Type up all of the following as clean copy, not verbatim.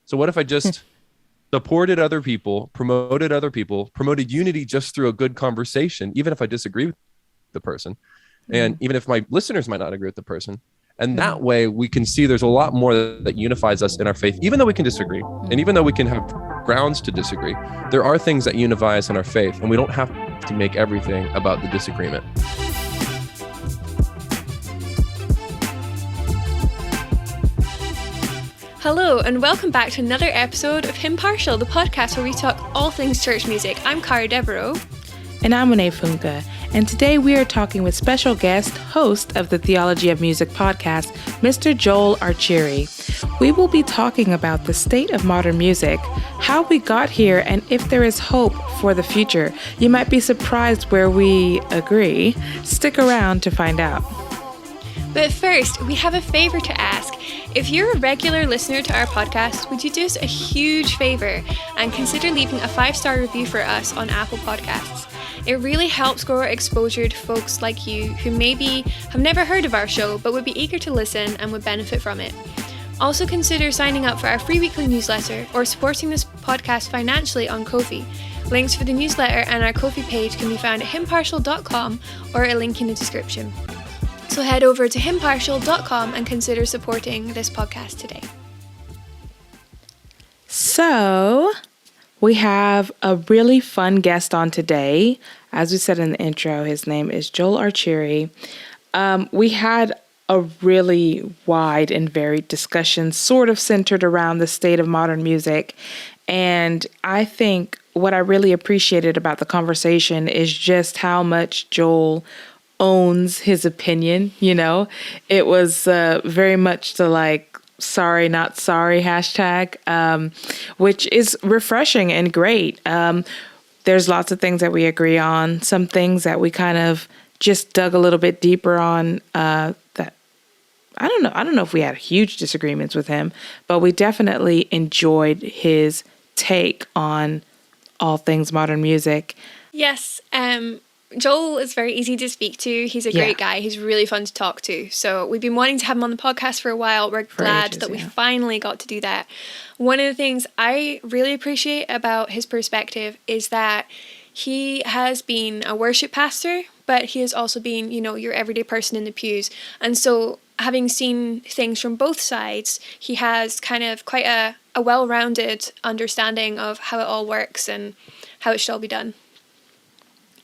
So what if I just supported other people, promoted unity just through a good conversation, even if I disagree with the person, and even if my listeners might not agree with the person. And that way we can see there's a lot more that unifies us in our faith, even though we can disagree. And even though we can have grounds to disagree, there are things that unify us in our faith, and we don't have to make everything about the disagreement. Hello, and welcome back to another episode of Hymnpartial, the podcast where we talk all things church music. I'm Cara Devereaux. And I'm Renee Funke. And today we are talking with special guest, host of the Theology of Music podcast, Mr. Joel Arcieri. We will be talking about the state of modern music, how we got here, and if there is hope for the future. You might be surprised where we agree. Stick around to find out. But first, we have a favor to ask. If you're a regular listener to our podcast, would you do us a huge favor and consider leaving a 5-star review for us on Apple Podcasts? It really helps grow our exposure to folks like you who maybe have never heard of our show but would be eager to listen and would benefit from it. Also consider signing up for our free weekly newsletter or supporting this podcast financially on Ko-fi. Links for the newsletter and our Ko-fi page can be found at hymnpartial.com or a link in the description. So head over to hymnpartial.com and consider supporting this podcast today. So, we have a really fun guest on today. As we said in the intro, his name is Joel Arcieri. We had a really wide and varied discussion, sort of centered around the state of modern music. And I think what I really appreciated about the conversation is just how much Joel owns his opinion. You know, it was very much the sorry, not sorry hashtag, which is refreshing and great. There's lots of things that we agree on, some things that we kind of just dug a little bit deeper on, that I don't know if we had huge disagreements with him, but we definitely enjoyed his take on all things modern music. Yes, Joel is very easy to speak to. He's a great guy. He's really fun to talk to. So we've been wanting to have him on the podcast for a while. We're glad that we finally got to do that. One of the things I really appreciate about his perspective is that he has been a worship pastor, but he has also been, your everyday person in the pews. And so having seen things from both sides, he has kind of quite a well-rounded understanding of how it all works and how it should all be done.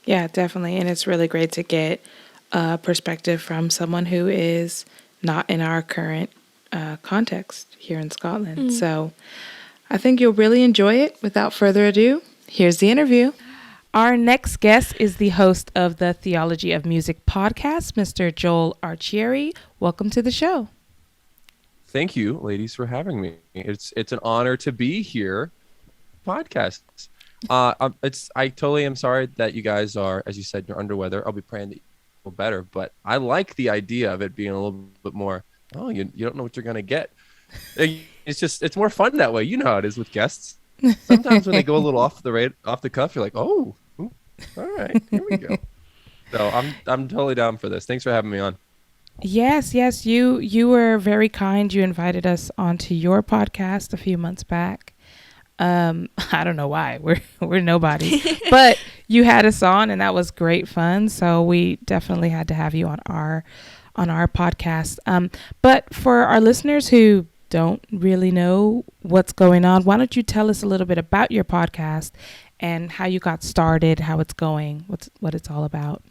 Yeah, definitely. And it's really great to get a perspective from someone who is not in our current context here in Scotland. So I think you'll really enjoy it. Without further ado, here's the interview. Our next guest is the host of the Theology of Music podcast, Mr. Joel Arcieri. Welcome to the show. Thank you, ladies, for having me. It's an honor to be here. Podcasts. I totally am sorry that you guys are, as you said, you're under weather. I'll be praying that you feel better, but I like the idea of it being a little bit more, you don't know what you're going to get. It's more fun that way. You know how it is with guests. Sometimes when they go a little off the cuff, you're like, oh, ooh, all right, here we go. So I'm totally down for this. Thanks for having me on. Yes, you were very kind. You invited us onto your podcast a few months back. I don't know why we're nobody, but you had us on and that was great fun. So we definitely had to have you on our podcast. But for our listeners who don't really know what's going on, why don't you tell us a little bit about your podcast and how you got started, how it's going, what it's all about?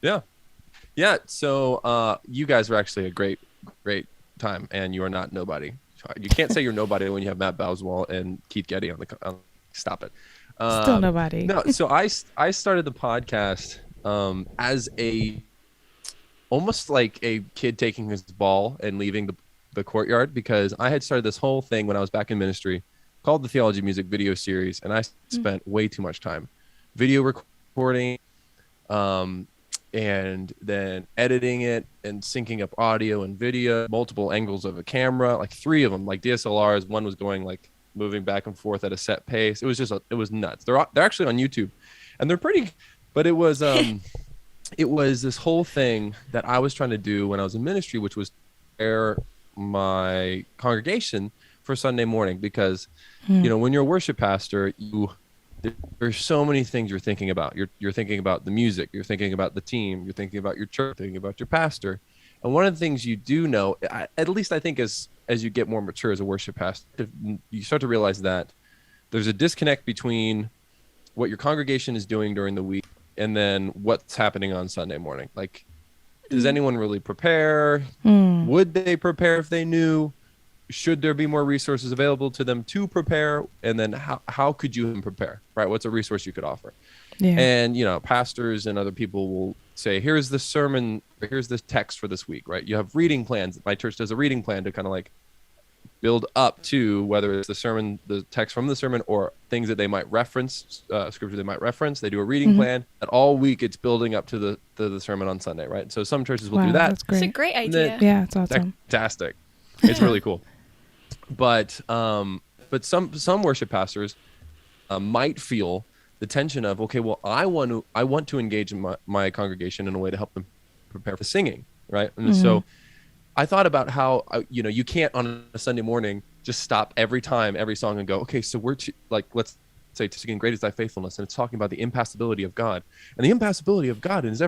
Yeah. So, you guys are actually a great time and you are not nobody. You can't say you're nobody when you have Matt Boswell and Keith Getty on the. Stop it. Still nobody. No, so I started the podcast as almost like a kid taking his ball and leaving the courtyard, because I had started this whole thing when I was back in ministry called the Theology Music video series, and I spent way too much time video recording, and then editing it and syncing up audio and video, multiple angles of a camera, like 3 of them, like DSLRs. One was going moving back and forth at a set pace. It was it was nuts. They're actually on YouTube, and they're pretty. But it was it was this whole thing that I was trying to do when I was in ministry, which was share my congregation for Sunday morning because, when you're a worship pastor, there's so many things you're thinking about. You're thinking about the music, you're thinking about the team, you're thinking about your church, thinking about your pastor. And one of the things you do know, at least I think as you get more mature as a worship pastor, you start to realize that there's a disconnect between what your congregation is doing during the week and then what's happening on Sunday morning. Like, does anyone really prepare? Would they prepare if they knew? Should there be more resources available to them to prepare? And then how could you prepare, right? What's a resource you could offer? Yeah. And, pastors and other people will say, here's the sermon, here's the text for this week, right? You have reading plans. My church does a reading plan to kind of like build up to whether it's the sermon, the text from the sermon, or things that they might reference, scripture they might reference. They do a reading plan, and all week it's building up to the sermon on Sunday, right? So some churches will do that. That's great. It's a great idea. Yeah, it's awesome. Fantastic. It's really cool. But some worship pastors might feel the tension of, okay, well, I want to engage my congregation in a way to help them prepare for singing, right? And so I thought about how you can't on a Sunday morning just stop every song and go, okay, so we're let's say to sing Great Is Thy Faithfulness, and it's talking about the impassibility of God, and the impassibility of God and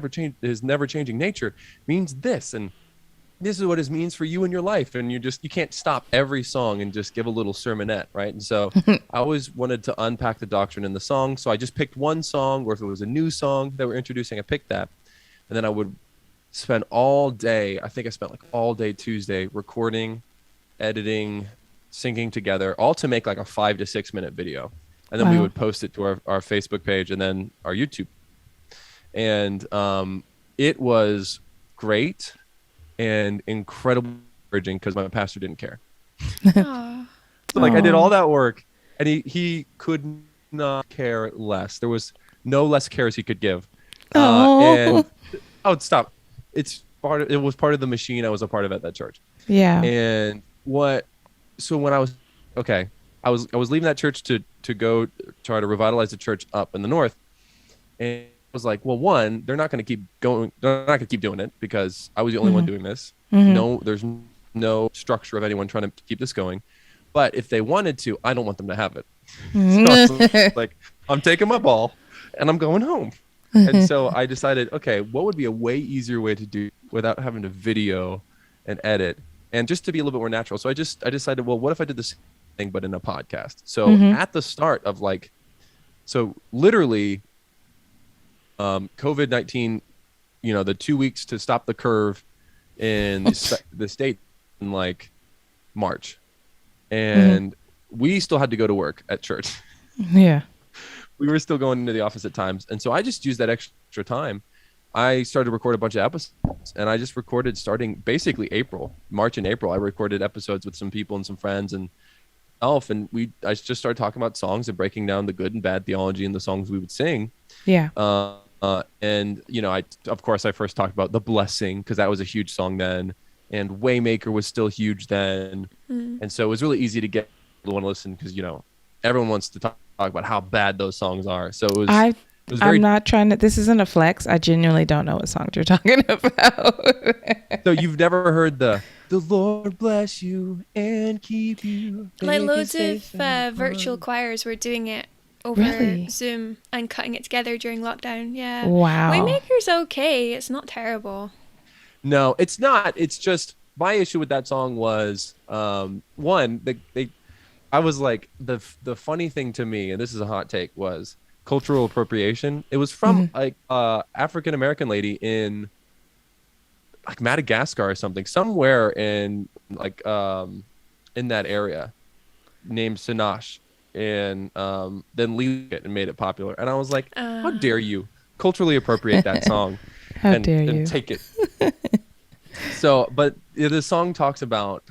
his never changing nature means this, and this is what it means for you in your life. And you can't stop every song and just give a little sermonette, right? And so I always wanted to unpack the doctrine in the song. So I just picked one song, or if it was a new song that we're introducing, I picked that. And then I would spend all day, I think I spent like all day Tuesday recording, editing, syncing together, all to make like a 5 to 6 minute video. And then we would post it to our Facebook page and then our YouTube. And it was great and incredibly encouraging because my pastor didn't care. So like I did all that work and he could not care less. There was no less cares he could give. And stop. It was part of the machine I was a part of at that church. Yeah. And so when I was leaving that church to go try to revitalize the church up in the north, and was like, well, one, they're not going to keep going. They're not going to keep doing it because I was the only one doing this. No, there's no structure of anyone trying to keep this going. But if they wanted to, I don't want them to have it. So like, I'm taking my ball and I'm going home. And so I decided, okay, what would be a way easier way to do without having to video and edit and just to be a little bit more natural. So I decided, well, what if I did this thing, but in a podcast? So at the start of literally COVID-19, the 2 weeks to stop the curve in the state in like March, and we still had to go to work at church. Yeah. We were still going into the office at times. And so I just used that extra time. I started to record a bunch of episodes, and I just recorded starting basically March and April. I recorded episodes with some people and some friends and I just started talking about songs and breaking down the good and bad theology in the songs we would sing. Yeah. And of course I first talked about The Blessing because that was a huge song then, and Waymaker was still huge then. And so it was really easy to get people to want to listen because, everyone wants to talk about how bad those songs are. So it was I'm not trying to, this isn't a flex. I genuinely don't know what songs you're talking about. So you've never heard the Lord bless you and keep you. Like loads of virtual choirs were doing it over Zoom and cutting it together during lockdown. Yeah. Wow. Waymaker's okay. It's not terrible. No, it's not. It's just my issue with that song was I was like, the funny thing to me, and this is a hot take, was cultural appropriation. It was from African American lady in like Madagascar or something, somewhere in like in that area, named Sinash, and then leaked it and made it popular. And I was like, how dare you culturally appropriate that song and take it. So, but the song talks about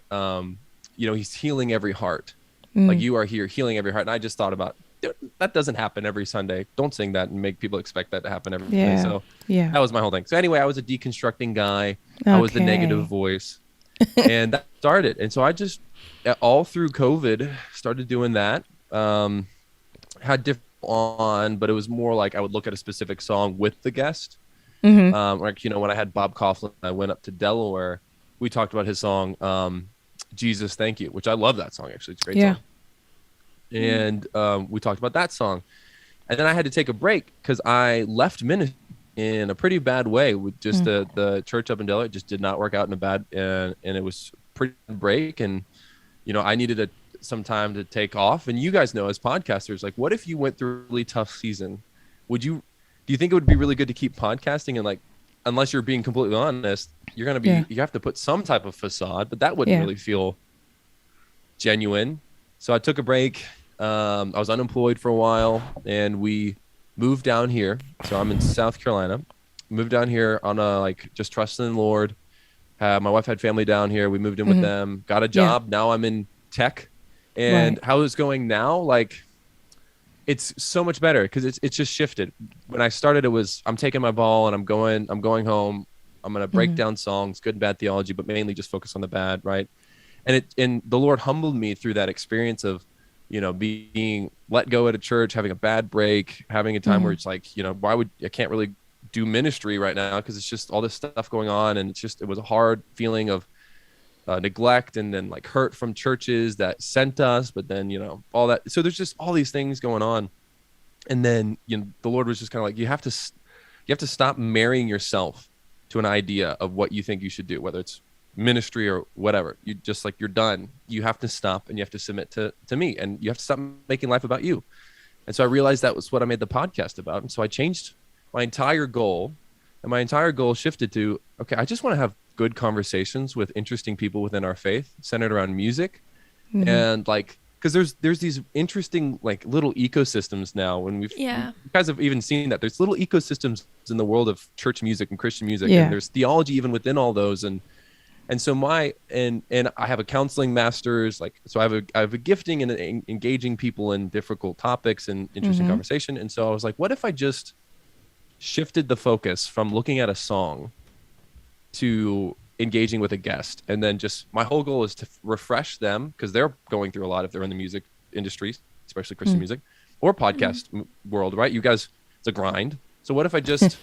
he's healing every heart. Like you are here healing every heart. And I just thought about, that doesn't happen every Sunday. Don't sing that and make people expect that to happen every Sunday. So that was my whole thing. So anyway, I was a deconstructing guy. Okay. I was the negative voice. And that started. And so I just, all through COVID, started doing that. Had different on, but it was more like I would look at a specific song with the guest. Like, when I had Bob Coughlin, I went up to Delaware. We talked about his song, Jesus Thank You, which I love that song. Actually, it's a great Yeah. song. And we talked about that song, and then I had to take a break because I left ministry in a pretty bad way. With just the church up in Delaware just did not work out in a bad, and it was pretty bad break. And I needed some time to take off. And you guys know, as podcasters, like, what if you went through a really tough season? Do you think it would be really good to keep podcasting? And like, unless you're being completely honest, you're gonna be you have to put some type of facade, but that wouldn't really feel genuine. So I took a break. I was unemployed for a while, and we moved down here. So I'm in South Carolina. Moved down here on just trusting in the Lord. My wife had family down here. We moved in with them. Got a job. Now I'm in tech. And how it's going now, like, it's so much better because it's just shifted. When I started, it was I'm taking my ball and I'm going home. I'm gonna break down songs, good and bad theology, but mainly just focus on the bad, right? And the Lord humbled me through that experience of, being let go at a church, having a bad break, having a time where it's like, I can't really do ministry right now because it's just all this stuff going on, and it was a hard feeling of neglect and then like hurt from churches that sent us, but then all that. So there's just all these things going on, and then the Lord was just kind of like, you have to stop marrying yourself to an idea of what you think you should do, whether it's ministry or whatever. You just like, you're done. You have to stop and you have to submit to me, and you have to stop making life about you. And so I realized that was what I made the podcast about. And so I changed my entire goal, and my entire goal shifted to, okay, I just want to have good conversations with interesting people within our faith centered around music. And like, because there's these interesting like little ecosystems now, when you guys have even seen that there's little ecosystems in the world of church music and Christian music, and there's theology even within all those. And so and I have a counseling master's, like, so I have a gifting in engaging people in difficult topics and interesting conversation. And so I was like, what if I just shifted the focus from looking at a song to engaging with a guest, and then just my whole goal is to refresh them, because they're going through a lot if they're in the music industry, especially Christian music or podcast world, right? You guys, it's a grind. So what if I just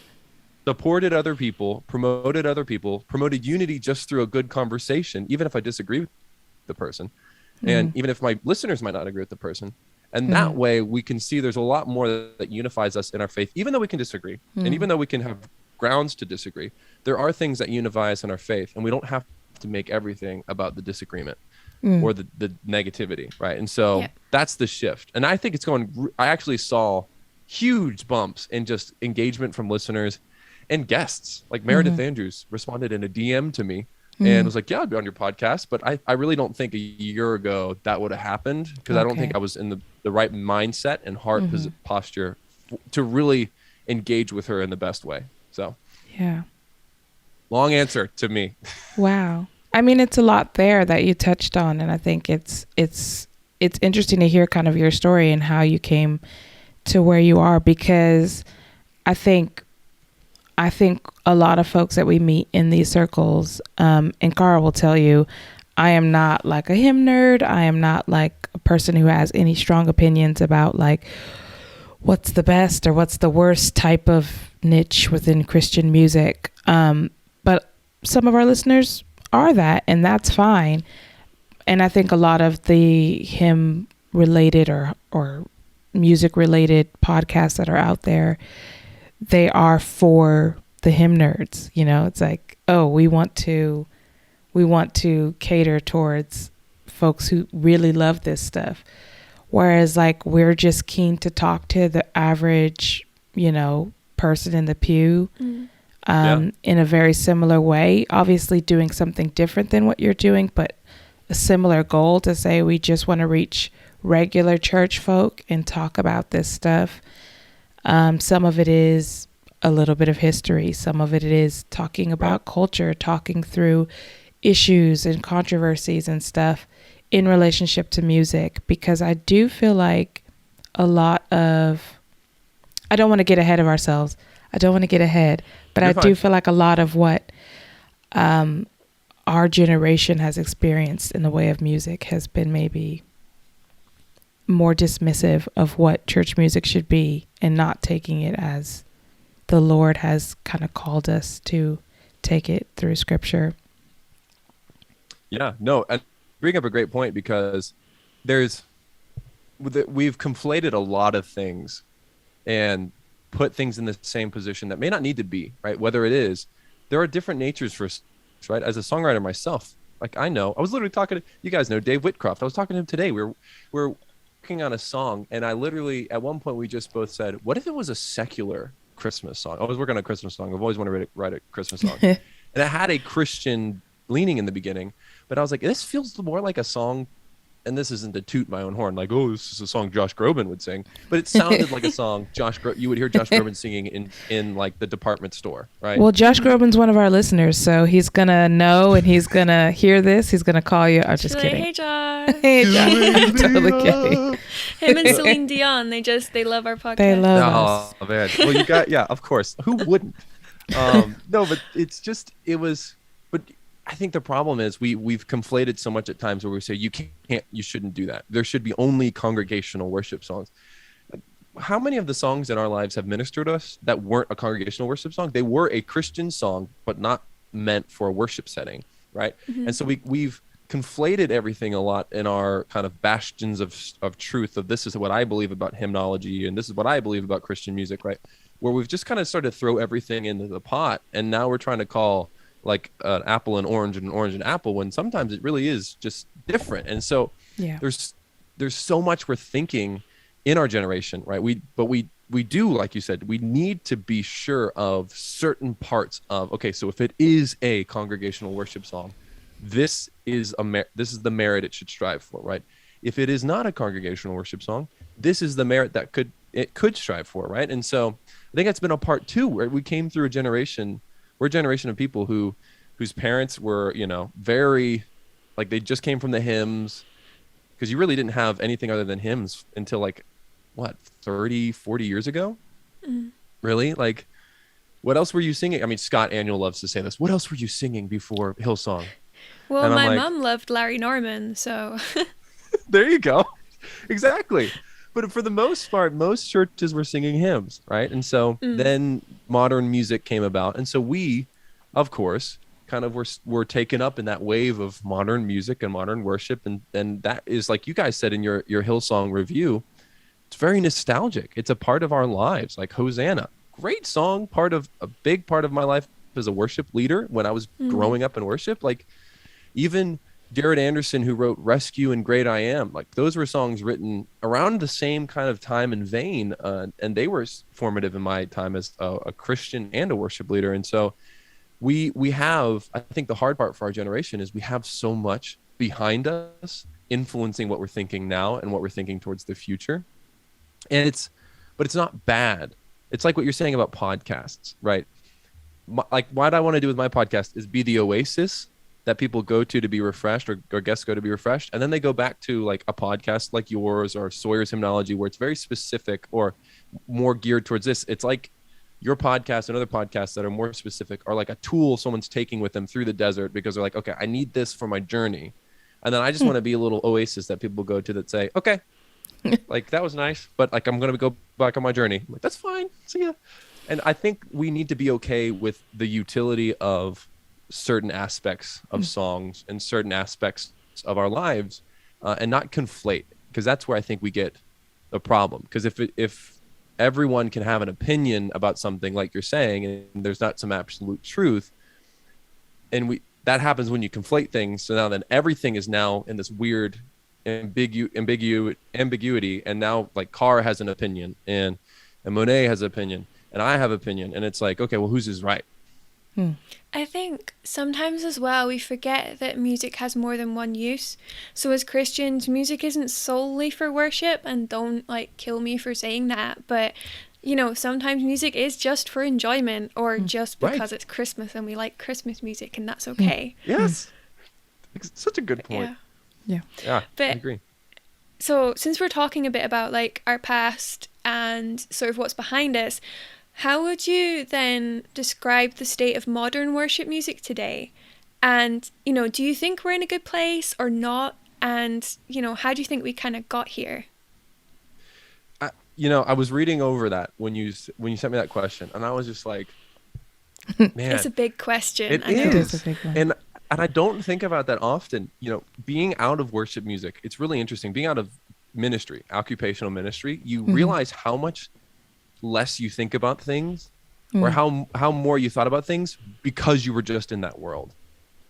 supported other people, promoted unity just through a good conversation, even if I disagree with the person, and even if my listeners might not agree with the person. And that way we can see there's a lot more that unifies us in our faith, even though we can disagree. And even though we can have grounds to disagree, there are things that unify us in our faith, and we don't have to make everything about the disagreement or the negativity, right? And so that's the shift. And I think I actually saw huge bumps in just engagement from listeners and guests. Like Meredith Andrews responded in a DM to me and was like, yeah, I'd be on your podcast. But I really don't think a year ago that would have happened, because I don't think I was in the right mindset and heart posture to really engage with her in the best way. So long answer to me. Wow. I mean, it's a lot there that you touched on, and I think it's interesting to hear kind of your story and how you came to where you are, because I think a lot of folks that we meet in these circles, and Carl will tell you, I am not like a hymn nerd. I am not like a person who has any strong opinions about like what's the best or what's the worst type of niche within Christian music. But some of our listeners are that, and that's fine. And I think a lot of the hymn related or music related podcasts that are out there, they are for the hymn nerds. It's like, oh, we want to cater towards folks who really love this stuff. Whereas like, we're just keen to talk to the average, person in the pew, in a very similar way, obviously doing something different than what you're doing, but a similar goal to say, we just want to reach regular church folk and talk about this stuff. Some of it is a little bit of history. Some of it is talking about culture, talking through issues and controversies and stuff in relationship to music, because I do feel like a lot of, I don't want to get ahead of ourselves. I don't want to get ahead, but I do feel like a lot of what our generation has experienced in the way of music has been maybe more dismissive of what church music should be, and not taking it as the Lord has kind of called us to take it through scripture. Yeah, no. And bring up a great point, because there's we've conflated a lot of things and put things in the same position that may not need to be, right? Whether it is, there are different natures for, right? As a songwriter myself, like I know, I was literally talking to, you guys know Dave Whitcroft. I was talking to him today. We're working on a song, and I literally, at one point, we just both said, what if it was a secular Christmas song? I was working on a Christmas song. I've always wanted to write a Christmas song. And it had a Christian leaning in the beginning, but I was like, this feels more like a song, and this isn't to toot my own horn, like, oh, this is a song Josh Groban would sing, but it sounded like a song you would hear Josh Groban singing in like the department store, right? Well, Josh Groban's one of our listeners, so he's gonna know and he's gonna hear this. He's gonna call you. I'm just kidding. Like, hey, Josh. Hey, Josh. I'm totally kidding. Him and Celine Dion, they love our podcast. They love us. Oh man, well, you got, yeah, of course, who wouldn't? No, but but I think the problem is we've conflated so much at times where we say you shouldn't do that. There should be only congregational worship songs. Like, how many of the songs in our lives have ministered to us that weren't a congregational worship song? They were a Christian song, but not meant for a worship setting, right? Mm-hmm. And so we've conflated everything a lot in our kind of bastions of truth, of this is what I believe about hymnology and this is what I believe about Christian music, right? Where we've just kind of started to throw everything into the pot, and now we're trying to call like an apple and orange and an orange and apple, when sometimes it really is just different. And so there's so much we're thinking in our generation, right? We do, like you said, we need to be sure of certain parts of, okay, so if it is a congregational worship song, this is the merit it should strive for, right? If it is not a congregational worship song, this is the merit that it could strive for, right? And so I think that's been a part too, where we came through we're a generation of people whose parents were, very, like, they just came from the hymns, because you really didn't have anything other than hymns until like, what, 30, 40 years ago? Mm. Really? Like, what else were you singing? I mean, Scott Annual loves to say this. What else were you singing before Hillsong? Well, my mom loved Larry Norman, so. There you go. Exactly. But for the most part, most churches were singing hymns, right? And so then modern music came about. And so we, of course, kind of were taken up in that wave of modern music and modern worship. And that is, like you guys said in your Hillsong review, it's very nostalgic. It's a part of our lives, like Hosanna. Great song, a big part of my life as a worship leader when I was growing up in worship. Like, even Jared Anderson, who wrote Rescue and Great I Am, like, those were songs written around the same kind of time and vein, and they were formative in my time as a Christian and a worship leader. And so we have, I think the hard part for our generation is we have so much behind us influencing what we're thinking now and what we're thinking towards the future. And but it's not bad. It's like what you're saying about podcasts, right? Like, what I want to do with my podcast is be the oasis that people go to be refreshed, or guests go to be refreshed. And then they go back to like a podcast like yours or Sawyer's Hymnology, where it's very specific or more geared towards this. It's like your podcast and other podcasts that are more specific are like a tool someone's taking with them through the desert, because they're like, okay, I need this for my journey. And then I just want to be a little oasis that people go to that say, okay, like, that was nice, but like, I'm going to go back on my journey. I'm like, that's fine. See ya. And I think we need to be okay with the utility of certain aspects of songs and certain aspects of our lives, and not conflate, because that's where I think we get the problem. Because if everyone can have an opinion about something, like you're saying, and there's not some absolute truth, and that happens when you conflate things. So now then everything is now in this weird ambiguity, and now like Carr has an opinion, and Monet has an opinion, and I have opinion, and it's like, okay, well, whose is right? I think sometimes as well we forget that music has more than one use. So as Christians, music isn't solely for worship, and don't like kill me for saying that, but sometimes music is just for enjoyment, or just because it's Christmas and we like Christmas music, and that's okay. Yes. Such a good point. Yeah, but, I agree. So since we're talking a bit about like our past and sort of what's behind us, how would you then describe the state of modern worship music today? And, do you think we're in a good place or not? And, how do you think we kind of got here? I was reading over that when you sent me that question, and I was just like, man. It's a big question. It is a big one. And I don't think about that often. Being out of worship music, it's really interesting. Being out of ministry, occupational ministry, you realize how much less you think about things, or how more you thought about things because you were just in that world,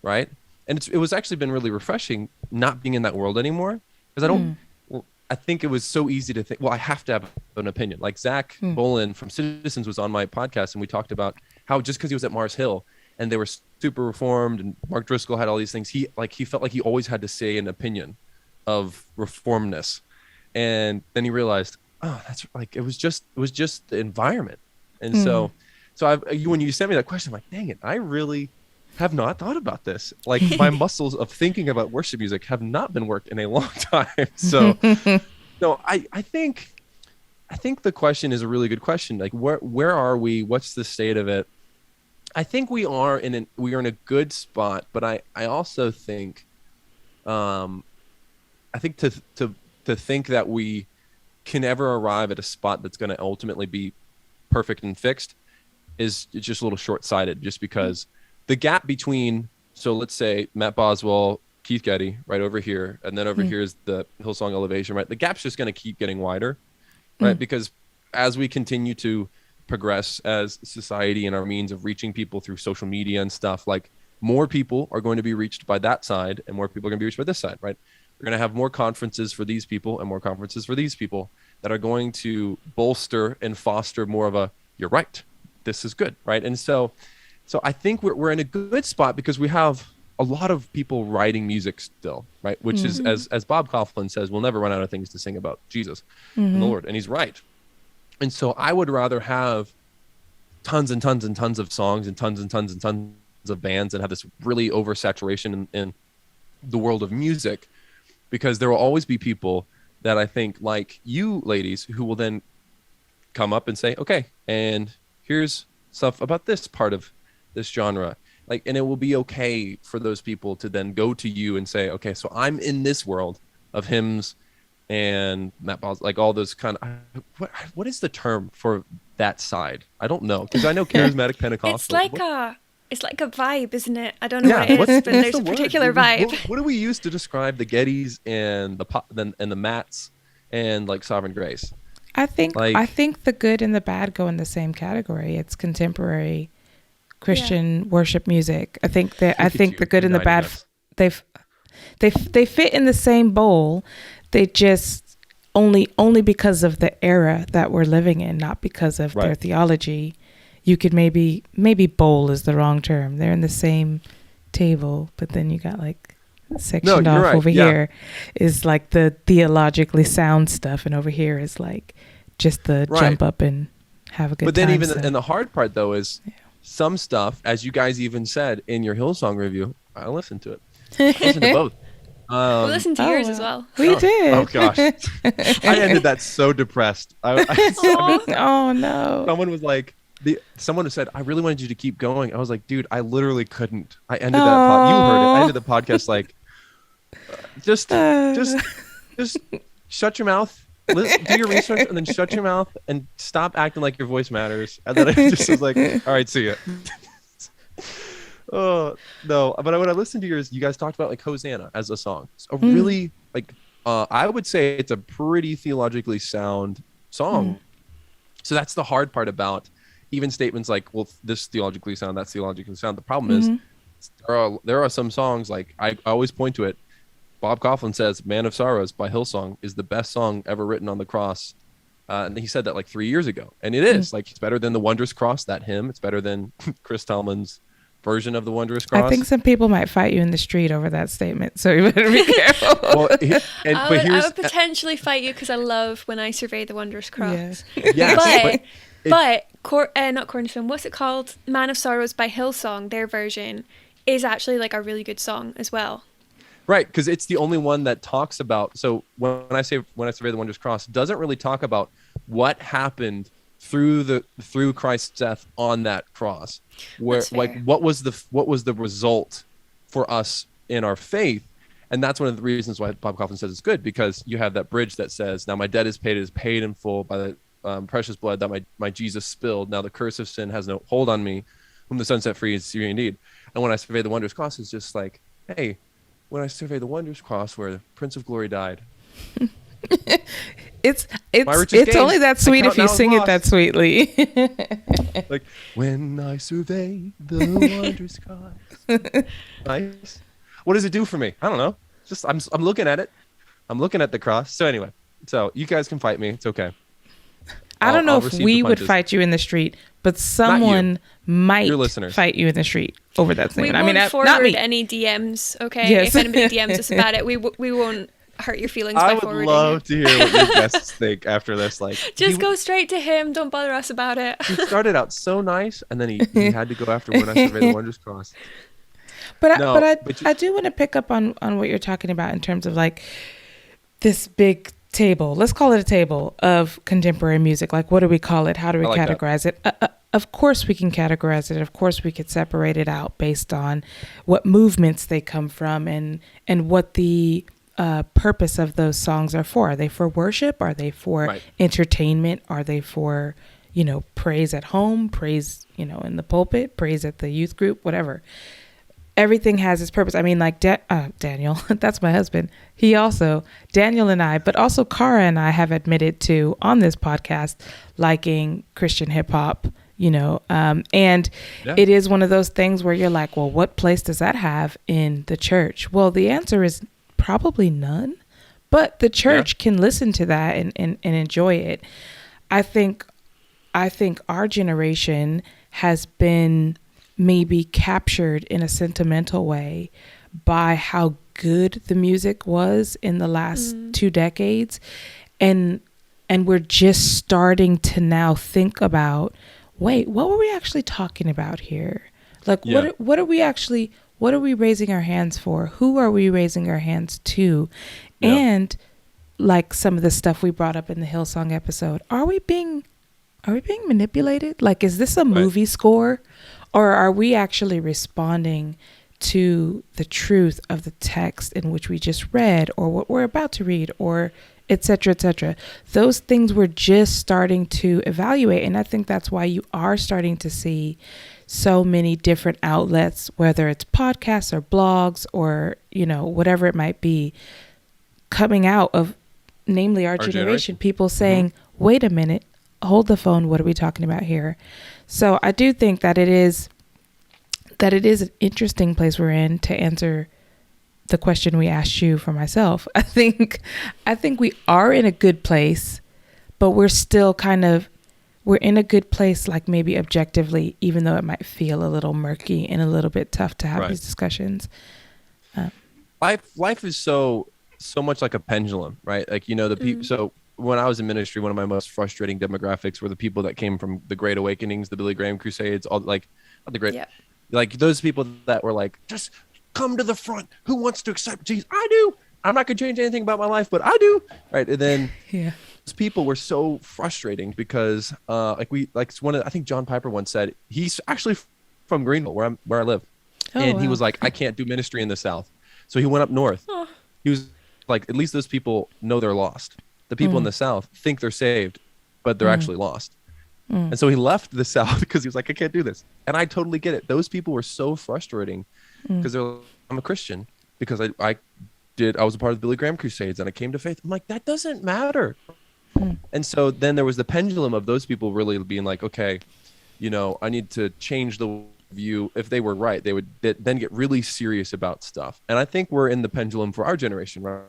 right? And it was actually been really refreshing not being in that world anymore, because I think it was so easy to think, well, I have to have an opinion. Like Zach Bolin from Citizens was on my podcast, and we talked about how just because he was at Mars Hill and they were super reformed, and Mark Driscoll had all these things, he felt like he always had to say an opinion of reformedness. And then he realized, oh, that's like, it was just the environment. And so when you sent me that question, I'm like, dang it, I really have not thought about this. Like, my muscles of thinking about worship music have not been worked in a long time. So no, I think the question is a really good question. Like, where are we? What's the state of it? I think we are in a good spot, but I also think, I think to think that we can ever arrive at a spot that's going to ultimately be perfect and fixed is just a little short-sighted, just because the gap between, so let's say Matt Boswell, Keith Getty right over here, and then over here is the Hillsong Elevation, right? The gap's just going to keep getting wider, right? Because as we continue to progress as society and our means of reaching people through social media and stuff, like, more people are going to be reached by that side and more people are going to be reached by this side, right? We're going to have more conferences for these people and more conferences for these people that are going to bolster and foster more of a, you're right, this is good, right? And so I think we're in a good spot because we have a lot of people writing music still, right? Which is, as Bob Kauflin says, we'll never run out of things to sing about Jesus and the Lord. And he's right. And so I would rather have tons and tons and tons of songs and tons and tons and tons of bands and have this really oversaturation in the world of music, because there will always be people that I think, like you ladies, who will then come up and say, okay, and here's stuff about this part of this genre. Like, and it will be okay for those people to then go to you and say, okay, so I'm in this world of hymns and Matt Bos, like all those kind of, what is the term for that side? I don't know, because I know charismatic Pentecostal. It's like a vibe, isn't it? I don't know what it is, but there's a particular vibe. What do we use to describe the Gettys and the Matts and like Sovereign Grace? I think the good and the bad go in the same category. It's contemporary Christian worship music. I think the good and the bad, they fit in the same bowl. They just only because of the era that we're living in, not because of their theology. You could maybe bowl is the wrong term. They're in the same table, but then you got like sectioned off over here is like the theologically sound stuff, and over here is like just the jump up and have a good time. But then and the hard part though is some stuff, as you guys even said in your Hillsong review, I listened to it. I listened to both. We listened to yours as well. We did. Oh gosh, I ended that so depressed. Oh no! Someone was like, someone said, I really wanted you to keep going. I was like, dude, I literally couldn't. I ended that. You heard it. I ended the podcast like, just shut your mouth, do your research, and then shut your mouth and stop acting like your voice matters. And then I just was like, all right, see ya. Oh no! But when I listened to yours, you guys talked about like Hosanna as a song. It's a really like, I would say it's a pretty theologically sound song. So that's the hard part about even statements like, well, this theologically sound, that's theologically sound. The problem is there are some songs, like I always point to it. Bob Kauflin says Man of Sorrows by Hillsong is the best song ever written on the cross. And he said that like 3 years ago. And it is like, it's better than the Wondrous Cross, that hymn. It's better than Chris Tallman's version of the Wondrous Cross. I think some people might fight you in the street over that statement, so you better be careful. Well, I would potentially fight you because I love When I Survey the Wondrous Cross. Yes, but not Cornerstone, what's it called? Man of Sorrows by Hillsong, their version, is actually like a really good song as well. Right, because it's the only one that talks about, so when I Survey the Wondrous Cross, it doesn't really talk about what happened through Christ's death on that cross, where like what was the result for us in our faith. And that's one of the reasons why Bob Kauflin says it's good, because you have that bridge that says, now my debt is paid in full by the precious blood that my Jesus spilled. Now the curse of sin has no hold on me. Whom the Son set free is free indeed. And when I survey the wondrous cross, it's just like, hey, when I survey the wondrous cross where the Prince of Glory died. It's gain, only that sweet if you sing it that sweetly. Like, when I survey the wondrous cross. Nice. What does it do for me? I don't know. Just I'm looking at it. I'm looking at the cross. So anyway, so you guys can fight me. It's okay. I don't know I'll if receive we the would punches. fight you in the street, but someone might Your listeners. fight you in the street over that We statement. won't I mean, forward not me. any DMs, okay? Yes. If anybody DMs us about it, we won't hurt your feelings by I would forwarding love it. to hear what your guests think after this. Like, Just go straight to him. Don't bother us about it. He started out so nice, and then he had to go after when I survey the wondrous cross. But No, I do want to pick up on what you're talking about in terms of like this big table. Let's call it a table of contemporary music. Like, what do we call it? How do we I like that. categorize it? Of course we can categorize it. Of course we could separate it out based on what movements they come from and what the purpose of those songs are for. Are they for worship? Are they for entertainment? Are they for, praise at home, praise, in the pulpit, praise at the youth group, whatever. Everything has its purpose. I mean, like Daniel, that's my husband. Daniel and I, but also Cara and I have admitted to on this podcast liking Christian hip hop, and it is one of those things where you're like, well, what place does that have in the church? Well, the answer is probably none, but the church can listen to that and enjoy it. I think our generation has been maybe captured in a sentimental way by how good the music was in the last 2 decades, and we're just starting to now think about, wait, what were we actually talking about here? Like, what are we raising our hands for? Who are we raising our hands to? And like some of the stuff we brought up in the Hillsong episode, are we being manipulated? Like, is this a movie score? Or are we actually responding to the truth of the text in which we just read, or what we're about to read, or et cetera, et cetera? Those things we're just starting to evaluate. And I think that's why you are starting to see so many different outlets, whether it's podcasts or blogs or, whatever it might be, coming out of, namely our generation, people saying, wait a minute, hold the phone. What are we talking about here? So I do think that it is an interesting place we're in to answer the question we asked you for myself. I think we are in a good place, but we're still we're in a good place, like maybe objectively, even though it might feel a little murky and a little bit tough to have these discussions. Life is so much like a pendulum, right? Like, the people. So when I was in ministry, one of my most frustrating demographics were the people that came from the Great Awakenings, the Billy Graham Crusades, all like the great, like those people that were like, just come to the front. Who wants to accept Jesus? I do. I'm not going to change anything about my life, but I do. Right. And then those people were so frustrating because I think John Piper once said, he's actually from Greenville, where I live. He was like, I can't do ministry in the South. So he went up north. He was like, at least those people know they're lost. The people in the South think they're saved, but they're actually lost. And so he left the South because he was like, I can't do this. And I totally get it. Those people were so frustrating because they're like, I'm a Christian because I was a part of the Billy Graham Crusades and I came to faith. I'm like, that doesn't matter. And so then there was the pendulum of those people really being like, okay, I need to change the view. If they were right, they would then get really serious about stuff. And I think we're in the pendulum for our generation, right?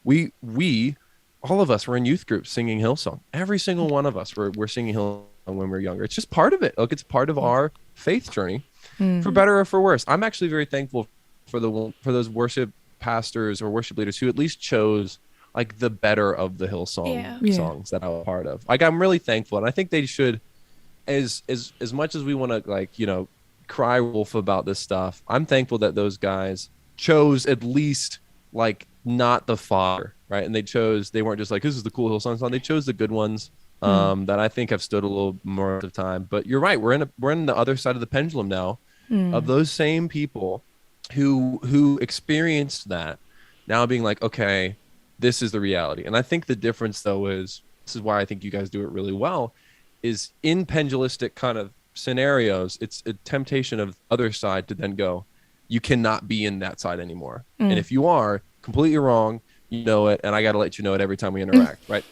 We all of us were in youth groups singing Hillsong. Every single one of us were singing Hillsong when we were younger. It's just part of it. Look, it's part of our faith journey, for better or for worse. I'm actually very thankful for those worship pastors or worship leaders who at least chose like the better of the Hillsong songs that I was a part of. Like, I'm really thankful, and I think they should, as much as we want to cry wolf about this stuff, I'm thankful that those guys chose at least like not the fodder, right? And they weren't just like, this is the cool Hillsong song. They chose the good ones that I think have stood a little more of time. But you're right, we're in the other side of the pendulum now of those same people who experienced that now being like, okay, this is the reality. And I think the difference though is, this is why I think you guys do it really well, is in pendulistic kind of scenarios, it's a temptation of the other side to then go, you cannot be in that side anymore. And if you are, completely wrong, you know it, and I got to let you know it every time we interact, right?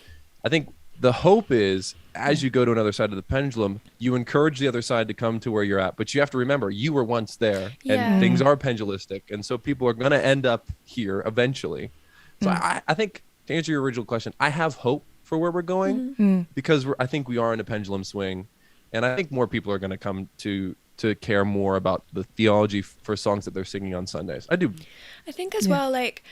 I think the hope is, as you go to another side of the pendulum, you encourage the other side to come to where you're at. But you have to remember, you were once there, and things are pendulistic. And so people are going to end up here eventually. So I think, to answer your original question, I have hope for where we're going because I think we are in a pendulum swing. And I think more people are going to come to care more about the theology for songs that they're singing on Sundays. I do. I think as well, like,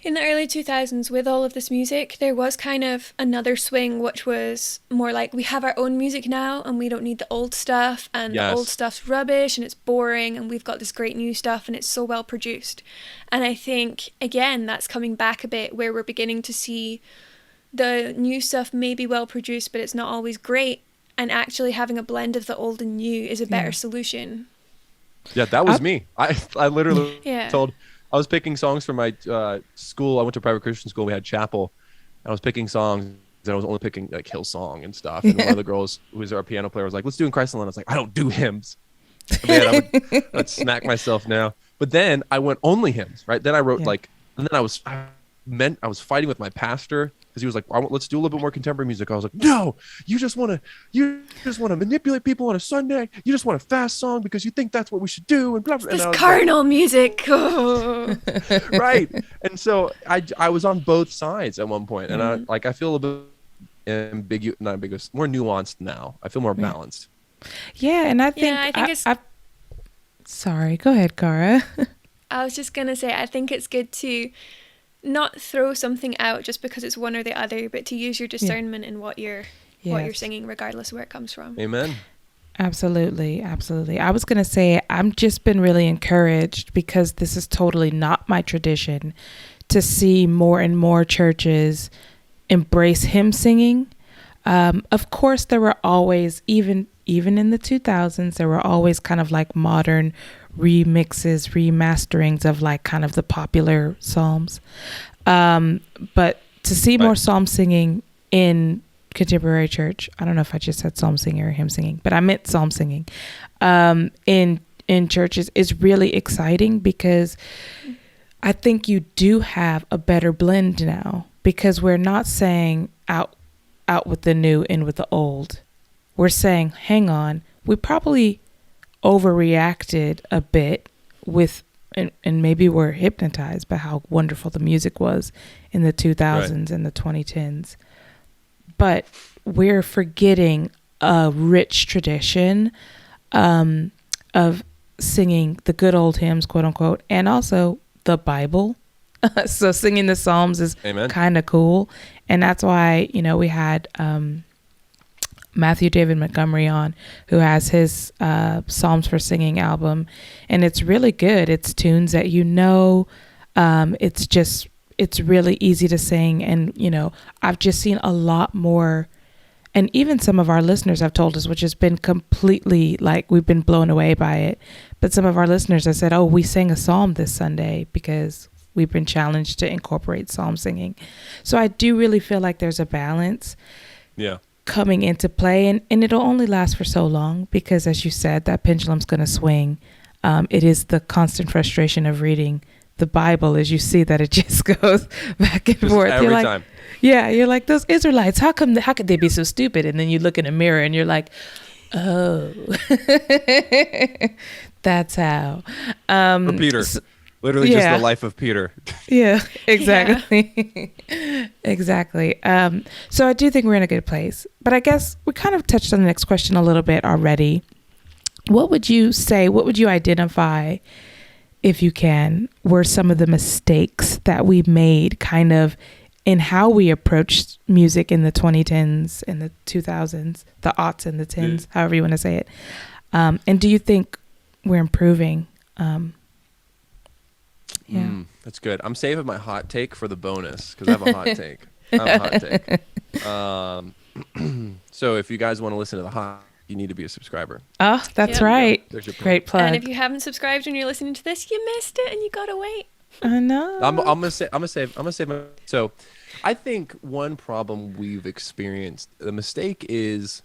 in the early 2000s, with all of this music, there was kind of another swing, which was more like, we have our own music now and we don't need the old stuff, and the old stuff's rubbish and it's boring, and we've got this great new stuff and it's so well produced. And I think, again, that's coming back a bit, where we're beginning to see the new stuff may be well produced, but it's not always great. And actually having a blend of the old and new is a better solution. Yeah, that was me. I literally I was picking songs for my school. I went to a private Christian school. We had chapel. And I was picking songs, and I was only picking like Hillsong and stuff. And one of the girls who was our piano player was like, let's do In Christ Alone. I was like, I don't do hymns. Man, I'd smack myself now. But then I went only hymns, right? Then I wrote and then I was fighting with my pastor because he was like, let's do a little bit more contemporary music. I was like, no, you just want to manipulate people on a Sunday. You just want a fast song because you think that's what we should do. And blah, blah. This carnal music. Right. And so I was on both sides at one point. And I feel a bit not ambiguous, more nuanced now. I feel more balanced. Yeah. And I think, sorry, go ahead, Cara. I was just going to say, I think it's good to not throw something out just because it's one or the other, but to use your discernment in what you're singing, regardless of where it comes from. Amen. Absolutely. I was going to say, I've just been really encouraged, because this is totally not my tradition, to see more and more churches embrace hymn singing. Of course, there were always, even in the 2000s, there were always kind of like modern remixes, remasterings of like kind of the popular psalms. But to see more psalm singing in contemporary church, I don't know if I just said psalm singing or hymn singing, but I meant psalm singing, in churches is really exciting, because I think you do have a better blend now, because we're not saying out with the new, in with the old. We're saying, hang on, we probably overreacted a bit with, and maybe we're hypnotized by how wonderful the music was in the 2000s and the 2010s. But we're forgetting a rich tradition of singing the good old hymns, quote unquote, and also the Bible. So singing the Psalms is kind of cool. And that's why, we had Matthew David Montgomery on, who has his Psalms for Singing album, and it's really good. It's tunes that it's really easy to sing. And I've just seen a lot more, and even some of our listeners have told us, which has been completely like, we've been blown away by it, but some of our listeners have said, oh, we sang a psalm this Sunday because we've been challenged to incorporate psalm singing. So I do really feel like there's a balance coming into play, and it'll only last for so long, because as you said, that pendulum's going to swing. It is the constant frustration of reading the Bible, as you see that it just goes back and forth. Every time. Yeah, you're like, those Israelites, how could they be so stupid? And then you look in a mirror and you're like, oh, that's how. For Peter. Literally just the life of Peter. Yeah, exactly. Exactly. So I do think we're in a good place. But I guess we kind of touched on the next question a little bit already. What would you say, what would you identify, if you can, were some of the mistakes that we made kind of in how we approached music in the 2010s and the 2000s, the aughts and the tens, however you want to say it. And do you think we're improving? That's good. I'm saving my hot take for the bonus, because I have a hot take. So if you guys want to listen to the hot, you need to be a subscriber. Oh, that's right. Great plug. And if you haven't subscribed and you're listening to this, you missed it and you gotta wait. I know. I'm gonna save my. So I think one problem we've experienced, the mistake is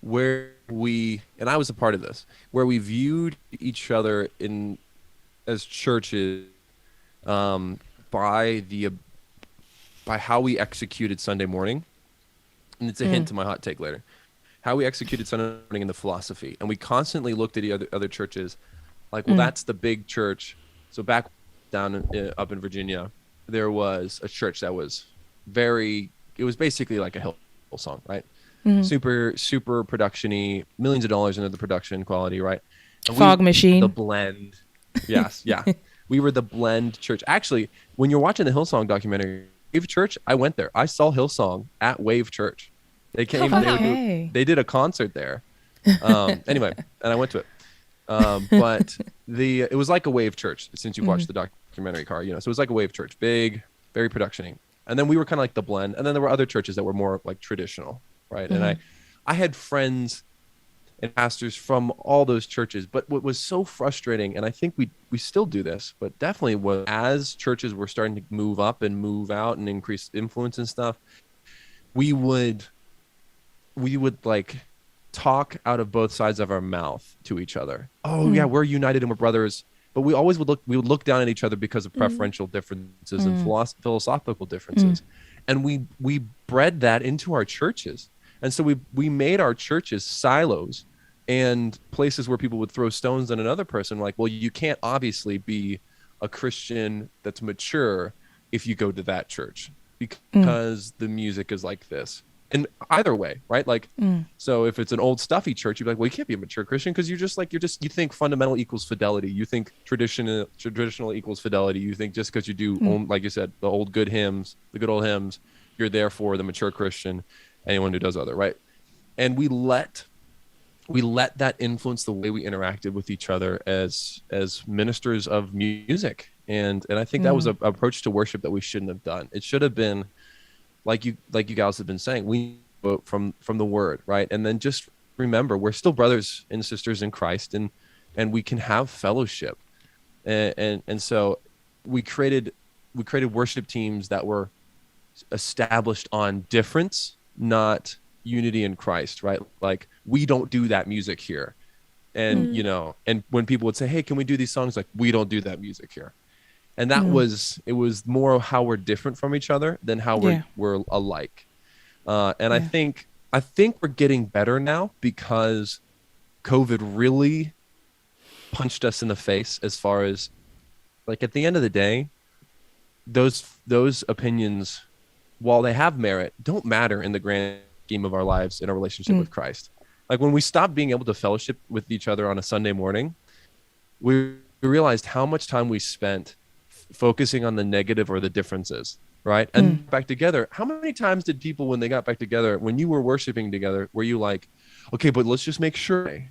where we, and I was a part of this, where we viewed each other in as churches um, by the by how we executed Sunday morning, and it's a hint to my hot take later. How we executed Sunday morning in the philosophy, and we constantly looked at the other churches, like, well, that's the big church. So back down up in Virginia, there was a church that was it was basically like a Hillsong, right? Super production-y, millions of dollars into the production quality, right? And Fog Machine. The blend. Yes, yeah. We were the blend church. Actually, when you're watching the Hillsong documentary, Wave Church, I went there. I saw Hillsong at Wave Church. They came. Okay. They did a concert there. Anyway, and I went to it. But it was like a Wave Church, since you watched the documentary, Car. So it was like a Wave Church, big, very production-y. And then we were kind of like the blend. And then there were other churches that were more like traditional, right? And I had friends and pastors from all those churches. But what was so frustrating, and I think we still do this, but definitely was, as churches were starting to move up and move out and increase influence and stuff, we would like talk out of both sides of our mouth to each other. Oh yeah, we're united and we're brothers. But we always would look down at each other because of preferential differences and philosophical differences. And we bred that into our churches. And so we made our churches silos and places where people would throw stones at another person. Like, well, you can't obviously be a Christian that's mature if you go to that church because the music is like this. And either way, right? Like, so if it's an old stuffy church, you'd be like, well, you can't be a mature Christian because you think fundamental equals fidelity. You think traditional equals fidelity. You think just because you do, like you said, the good old hymns, you're therefore the mature Christian, anyone who does other, right? And we let that influence the way we interacted with each other as ministers of music. And I think that was an approach to worship that we shouldn't have done. It should have been, like you guys have been saying, we vote from the word, right? And then just remember, we're still brothers and sisters in Christ, and we can have fellowship. And so we created worship teams that were established on difference, not unity in Christ, right? Like, we don't do that music here. And and when people would say, hey, can we do these songs? Like, we don't do that music here. And that it was more of how we're different from each other than how we're alike. And I think we're getting better now because COVID really punched us in the face as far as, like, at the end of the day, those opinions, while they have merit, don't matter in the grand scheme of our lives in our relationship with Christ. Like, when we stopped being able to fellowship with each other on a Sunday morning, we realized how much time we spent focusing on the negative or the differences, right? And back together, how many times did people, when they got back together, when you were worshiping together, were you like, okay, but let's just make sure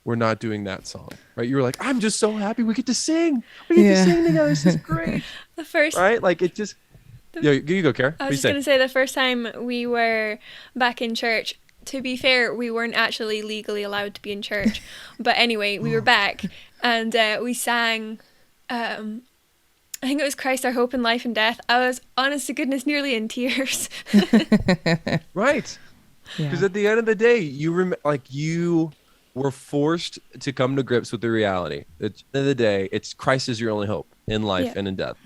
we're not doing that song, right? You were like, I'm just so happy we get to sing together. This is great. The first, right? Like, it just, you go, Kara. I was just going to say, the first time we were back in church, to be fair, we weren't actually legally allowed to be in church. But anyway, we were back and we sang, I think it was Christ, Our Hope in Life and Death. I was, honest to goodness, nearly in tears. Right. Because at the end of the day, you were forced to come to grips with the reality. At the end of the day, it's Christ is your only hope in life and in death.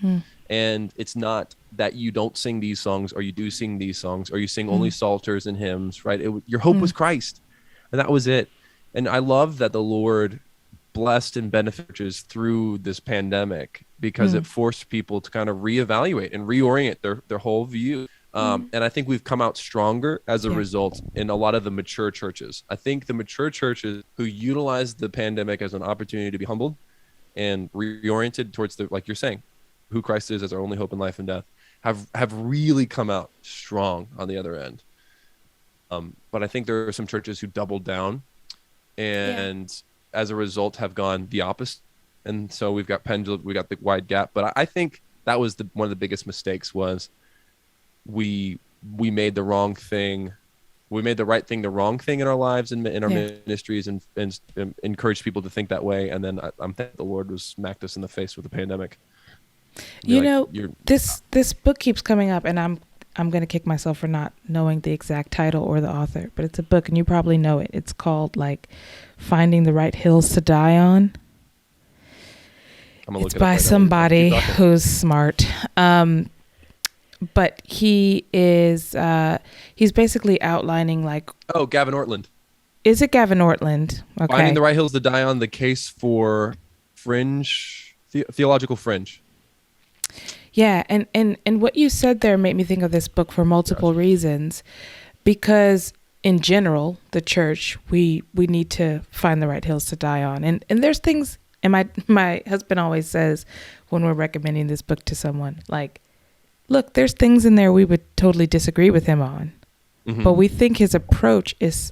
And it's not that you don't sing these songs, or you do sing these songs, or you sing only psalters and hymns, right? Your hope was Christ. And that was it. And I love that the Lord blessed and benefited through this pandemic, because it forced people to kind of reevaluate and reorient their whole view. And I think we've come out stronger as a result in a lot of the mature churches. I think the mature churches who utilized the pandemic as an opportunity to be humbled and reoriented towards like you're saying, who Christ is as our only hope in life and death, have really come out strong on the other end. But I think there are some churches who doubled down and as a result have gone the opposite. And so we've got the wide gap. But I think that was one of the biggest mistakes was we made the wrong thing. We made the right thing, the wrong thing in our lives and in our ministries and encouraged people to think that way. And then I'm thankful the Lord was smacked us in the face with the pandemic. This book keeps coming up, and I'm going to kick myself for not knowing the exact title or the author, but it's a book and you probably know it. It's called like Finding the Right Hills to Die On. It's by somebody who's smart. But he is, he's basically outlining like... Oh, Gavin Ortland. Is it Gavin Ortland? Okay. Finding the Right Hills to Die On, the case for fringe, theological fringe. Yeah, and what you said there made me think of this book for multiple reasons. Because in general, the church, we need to find the right hills to die on. And there's things, and my husband always says when we're recommending this book to someone, like, look, there's things in there we would totally disagree with him on. Mm-hmm. But we think his approach is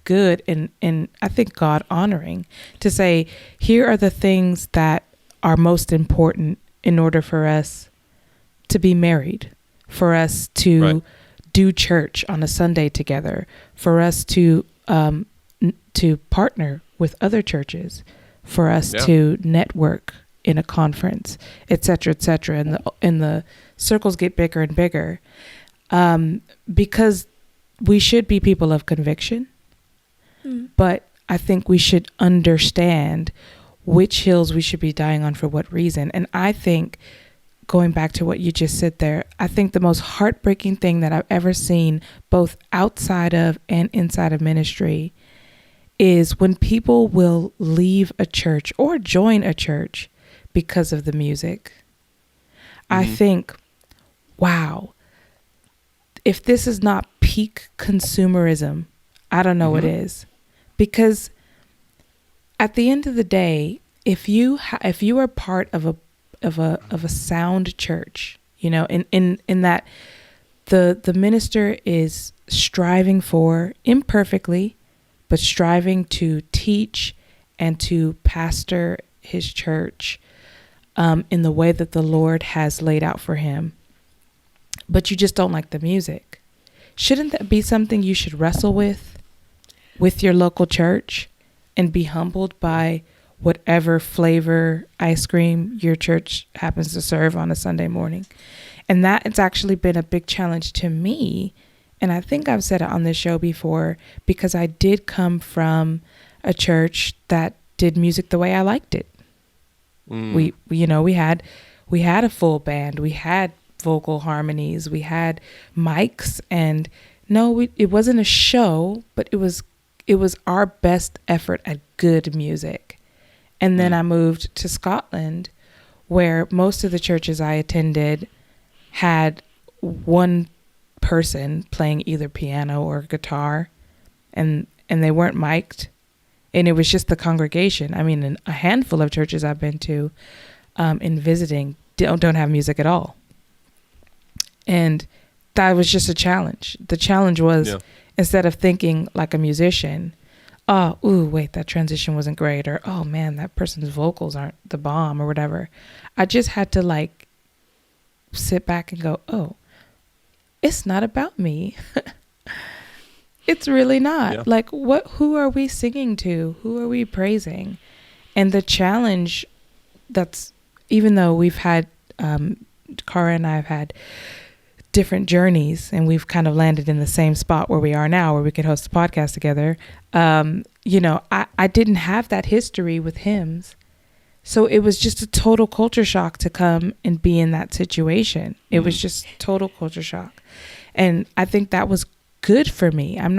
good and I think God honoring to say, here are the things that are most important in order for us to be married, for us to do church on a Sunday together, for us to partner with other churches, for us to network in a conference, et cetera, and the circles get bigger and bigger, because we should be people of conviction, but I think we should understand which hills we should be dying on for what reason. And I think, going back to what you just said there, I think the most heartbreaking thing that I've ever seen, both outside of and inside of ministry, is when people will leave a church or join a church because of the music. I think, wow, if this is not peak consumerism, I don't know what is. Because at the end of the day, if you are part of a sound church, you know, in that the minister is striving for, imperfectly, but striving to teach and to pastor his church in the way that the Lord has laid out for him, but you just don't like the music, shouldn't that be something you should wrestle with your local church and be humbled by whatever flavor ice cream your church happens to serve on a Sunday morning? And that it's actually been a big challenge to me. And I think I've said it on this show before, because I did come from a church that did music the way I liked it. We had a full band, we had vocal harmonies, we had mics, and it wasn't a show, but it was our best effort at good music. And then I moved to Scotland, where most of the churches I attended had one person playing either piano or guitar, and they weren't mic'd, and it was just the congregation. I mean, a handful of churches I've been to in visiting don't have music at all. And that was just a challenge. The challenge was, instead of thinking like a musician, that transition wasn't great, or, oh man, that person's vocals aren't the bomb, or whatever. I just had to like sit back and go, oh, it's not about me. It's really not. Yeah. Like, who are we singing to? Who are we praising? And the challenge that's, even though we've had, Cara and I have had different journeys, and we've kind of landed in the same spot where we are now, where we could host a podcast together. I didn't have that history with hymns. So it was just a total culture shock to come and be in that situation. It was just total culture shock. And I think that was good for me. I'm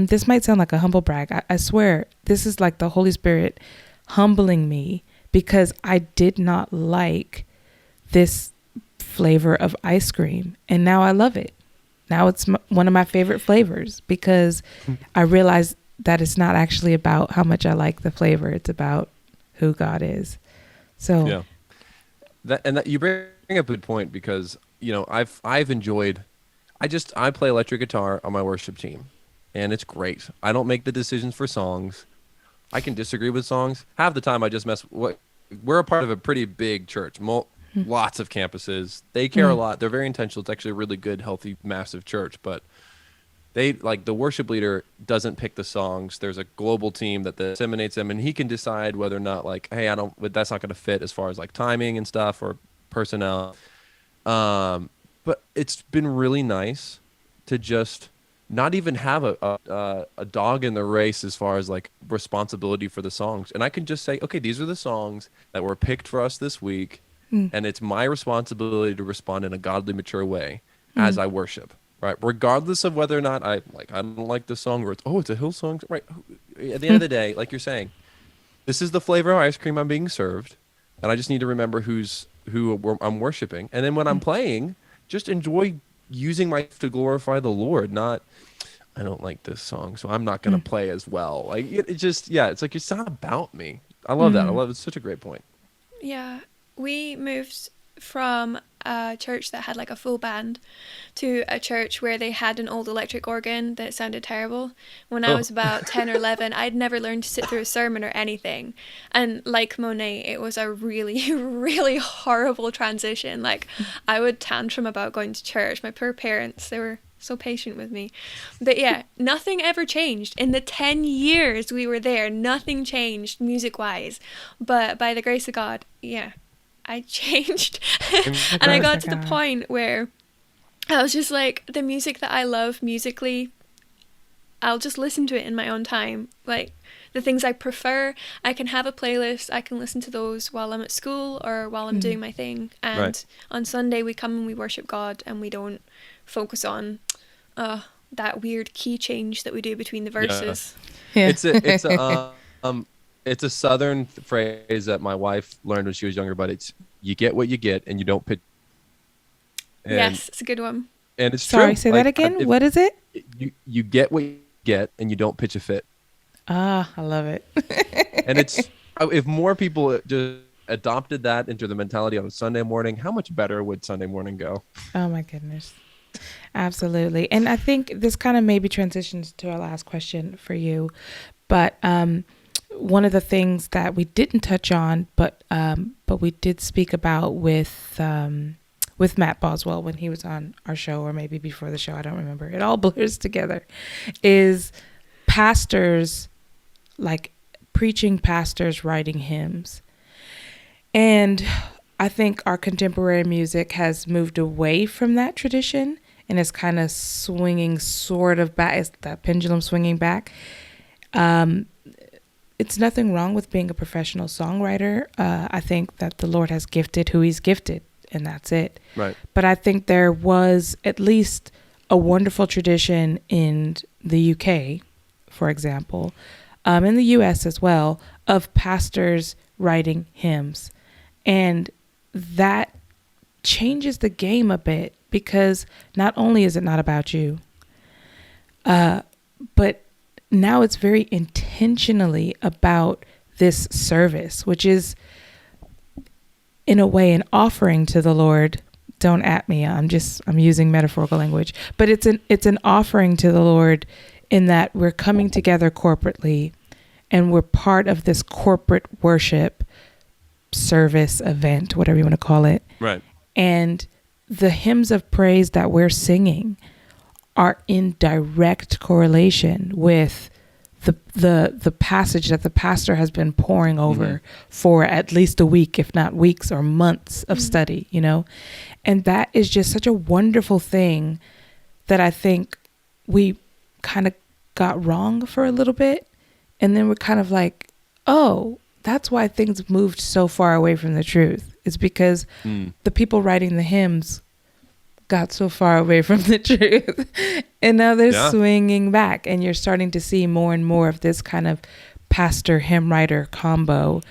this might sound like a humble brag. I swear this is like the Holy Spirit humbling me, because I did not like this flavor of ice cream, and now I love it. Now it's one of my favorite flavors, because I realized that it's not actually about how much I like the flavor. It's about who God is. So that you bring up a good point, because I've enjoyed. I play electric guitar on my worship team, and it's great. I don't make the decisions for songs. I can disagree with songs. Half the time I just we're a part of a pretty big church, lots of campuses. They care a lot. They're very intentional. It's actually a really good, healthy, massive church, but they, like, the worship leader doesn't pick the songs. There's a global team that disseminates them, and he can decide whether or not, like, hey, that's not going to fit as far as like timing and stuff or personnel. But it's been really nice to just not even have a dog in the race as far as like responsibility for the songs. And I can just say, okay, these are the songs that were picked for us this week, Mm, and it's my responsibility to respond in a godly, mature way as mm, I worship. Right, regardless of whether or not I don't like the song, or it's a Hillsong. Right, at the end of the day, like you're saying, this is the flavor of ice cream I'm being served, and I just need to remember I'm worshiping. And then when I'm mm, playing, just enjoy using my to glorify the Lord. Not, I don't like this song, so I'm not gonna mm, play as well. Like it just, yeah, it's like it's not about me. I love that. I mm. love It's such a great point. Yeah, we moved from a church that had like a full band to a church where they had an old electric organ that sounded terrible. When I Oh, was about 10 or 11, I'd never learned to sit through a sermon or anything. And like Monet, it was a really, really horrible transition. Like, I would tantrum about going to church. My poor parents, they were so patient with me. But yeah, nothing ever changed. In the 10 years we were there, nothing changed music wise. But by the grace of God, yeah, I changed. The And I grace got of to the God. point where I was just like, the music that I love musically, I'll just listen to it in my own time. Like, the things I prefer, I can have a playlist, I can listen to those while I'm at school or while I'm Mm. doing my thing. right. And on Sunday, we come and we worship God, and we don't focus on that weird key change that we do between the Yeah. verses. Yeah. Um, it's a Southern phrase that my wife learned when she was younger, but it's you get what you get, and you don't pitch. And Yes, it's a good one. it's Sorry, true. say that Like again. if What is it? you get what you get, and you don't pitch a fit. Ah, I love it. And it's if more people just adopted that into the mentality on a Sunday morning, how much better would Sunday morning go? Oh my goodness. Absolutely. And I think this kind of maybe transitions to our last question for you. But one of the things that we didn't touch on, but we did speak about with Matt Boswell when he was on our show, or maybe before the show, I don't remember. It all blurs together. Is pastors, like preaching pastors writing hymns. And I think our contemporary music has moved away from that tradition and is kind of swinging sort of back. Is that pendulum swinging back? Um, it's nothing wrong with being a professional songwriter. I think that the Lord has gifted who he's gifted, and that's it. Right. But I think there was at least a wonderful tradition in the UK, for example, in the US as well, of pastors writing hymns. And that changes the game a bit, because not only is it not about you, but now it's very intentionally about this service, which is in a way an offering to the Lord. Don't at me. I'm using metaphorical language, but it's an offering to the Lord in that we're coming together corporately and we're part of this corporate worship service event, whatever you want to call it. Right. And the hymns of praise that we're singing are in direct correlation with the passage that the pastor has been poring over for at least a week, if not weeks or months of study, And that is just such a wonderful thing that I think we kind of got wrong for a little bit. And then we're kind of like, oh, that's why things moved so far away from the truth. It's because the people writing the hymns got so far away from the truth. And now they're swinging back. And you're starting to see more and more of this kind of pastor hymn writer combo,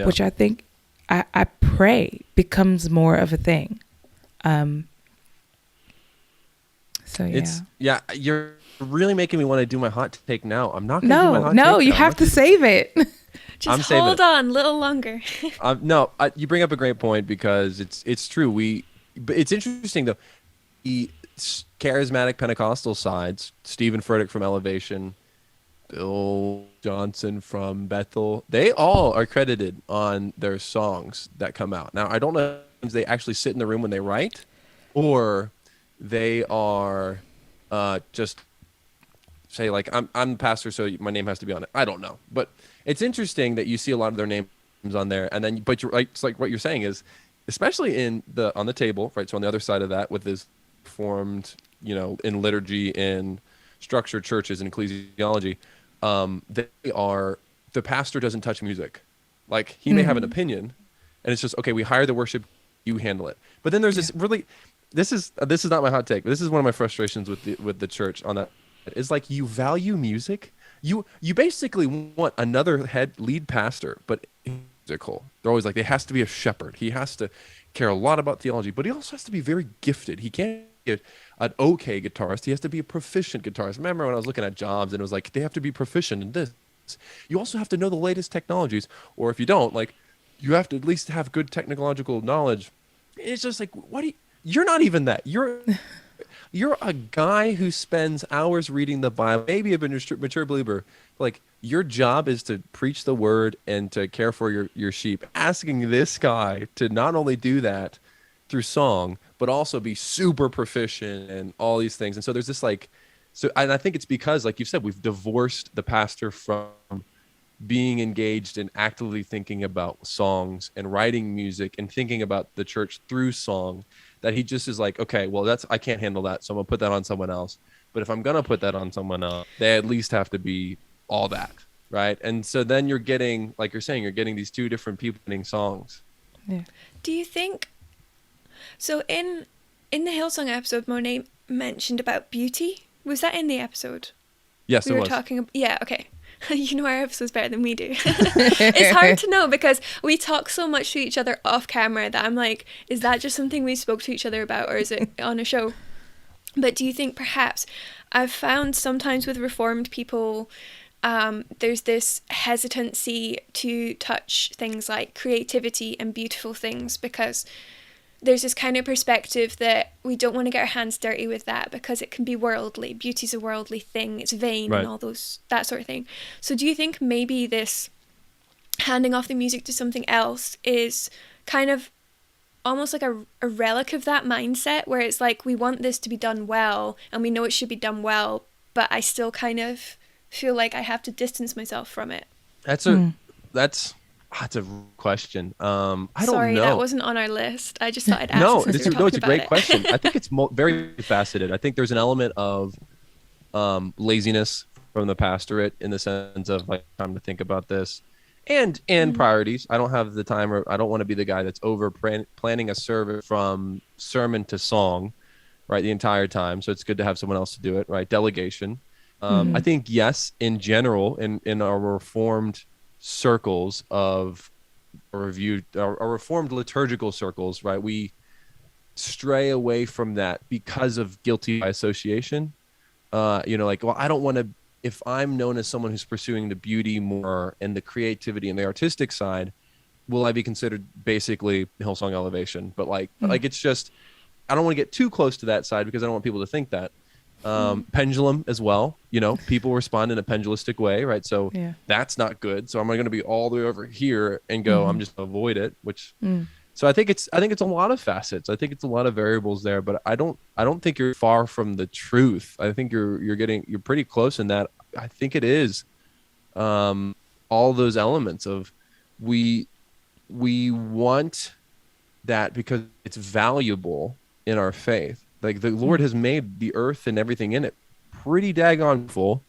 which I think, I pray becomes more of a thing. You're really making me want to do my hot take now. I'm not going to do my hot take. No, you now. have to save it. Just hold on a little longer. You bring up a great point, because it's true. But it's interesting though. The charismatic Pentecostal sides, Stephen Furtick from Elevation, Bill Johnson from Bethel, they all are credited on their songs that come out. Now, I don't know if they actually sit in the room when they write, or they are just say like, I'm the pastor, so my name has to be on it. I don't know, but it's interesting that you see a lot of their names on there, and then but you're like, it's like what you're saying is especially on the table, right? So on the other side of that, with this formed, in liturgy, in structured churches and ecclesiology, the pastor doesn't touch music. Like, he may have an opinion, and it's just, okay, we hire the worship, you handle it. But then there's this really, this is not my hot take, but this is one of my frustrations with the church on that. Is like, you value music. You basically want another lead pastor, but musical. They're always like, there has to be a shepherd. He has to care a lot about theology, but he also has to be very gifted. He can't be an okay guitarist. He has to be a proficient guitarist. Remember when I was looking at jobs and it was like, they have to be proficient in this. You also have to know the latest technologies, or if you don't, like, you have to at least have good technological knowledge. It's just like, you're not even that. You're a guy who spends hours reading the Bible, maybe a mature believer. Like, your job is to preach the word and to care for your sheep. Asking this guy to not only do that through song, but also be super proficient and all these things. And so there's this and I think it's because, like you said, we've divorced the pastor from being engaged in actively thinking about songs and writing music and thinking about the church through song, that he just is like, okay, well, I can't handle that, so I'm gonna put that on someone else. But if I'm gonna put that on someone else, they at least have to be all that, right? And so then you're getting, like you're saying, you're getting these two different people singing songs. Yeah. Do you think so? In the Hillsong episode, Monet mentioned about beauty. Was that in the episode? Yes, we it were was. talking. Yeah, okay. You know our episodes better than we do. It's hard to know because we talk so much to each other off camera that I'm like, is that just something we spoke to each other about, or is it on a show? But do you think perhaps, I've found sometimes with Reformed people, there's this hesitancy to touch things like creativity and beautiful things, because there's this kind of perspective that we don't want to get our hands dirty with that because it can be worldly. Beauty's a worldly thing. It's vain, right, and all that sort of thing. So do you think maybe this handing off the music to something else is kind of almost like a relic of that mindset, where it's like, we want this to be done well and we know it should be done well, but I still kind of feel like I have to distance myself from it? That's a question. I don't know. Sorry, that wasn't on our list. I just thought I'd ask. No, it's a great question. I think it's very faceted. I think there's an element of laziness from the pastorate, in the sense of, like, time to think about this, and priorities. I don't have the time, or I don't want to be the guy that's over planning a service from sermon to song, right, the entire time. So it's good to have someone else to do it, right? Delegation. I think, yes, in general, in our Reformed circles of our Reformed liturgical circles, right, we stray away from that because of guilty by association. Like, well, I don't want to, if I'm known as someone who's pursuing the beauty more and the creativity and the artistic side, will I be considered basically Hillsong Elevation? But like it's just, I don't want to get too close to that side because I don't want people to think that. Pendulum as well, people respond in a pendulistic way, right? So that's not good. So I'm going to be all the way over here and go, I'm just avoid it, which so I think it's a lot of facets. I think it's a lot of variables there, but I don't think you're far from the truth. I think you're pretty close in that. I think it is all those elements of we want that because it's valuable in our faith. Like, the Lord has made the earth and everything in it pretty daggone full.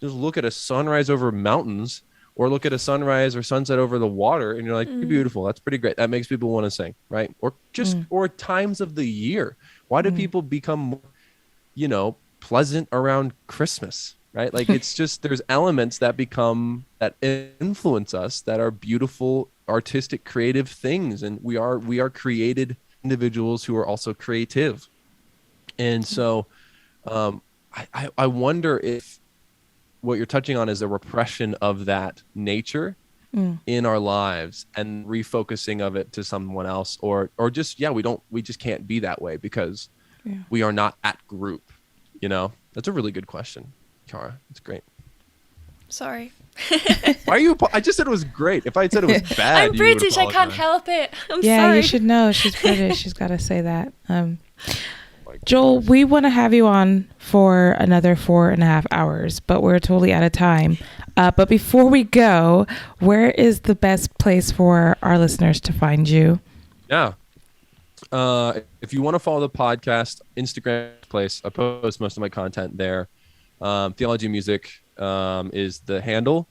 Just look at a sunrise over mountains, or look at a sunrise or sunset over the water, and you're like, beautiful. That's pretty great. That makes people want to sing, right? Or just or times of the year. Why do people become more, pleasant around Christmas, right? Like, it's just, there's elements that influence us, that are beautiful, artistic, creative things, and we are created individuals who are also creative. And so I wonder if what you're touching on is a repression of that nature in our lives, and refocusing of it to someone else, or just, we just can't be that way because we are not at group. That's a really good question, Kara. It's great. Sorry. Why are you? I just said it was great. If I had said it was bad, I'm British. I can't help it. I'm sorry. Yeah, you should know. She's British. She's got to say that. Joel, we want to have you on for another 4.5 hours, but we're totally out of time. But before we go, where is the best place for our listeners to find you? Yeah. If you want to follow the podcast, Instagram place, I post most of my content there. Theology of Music is the handle.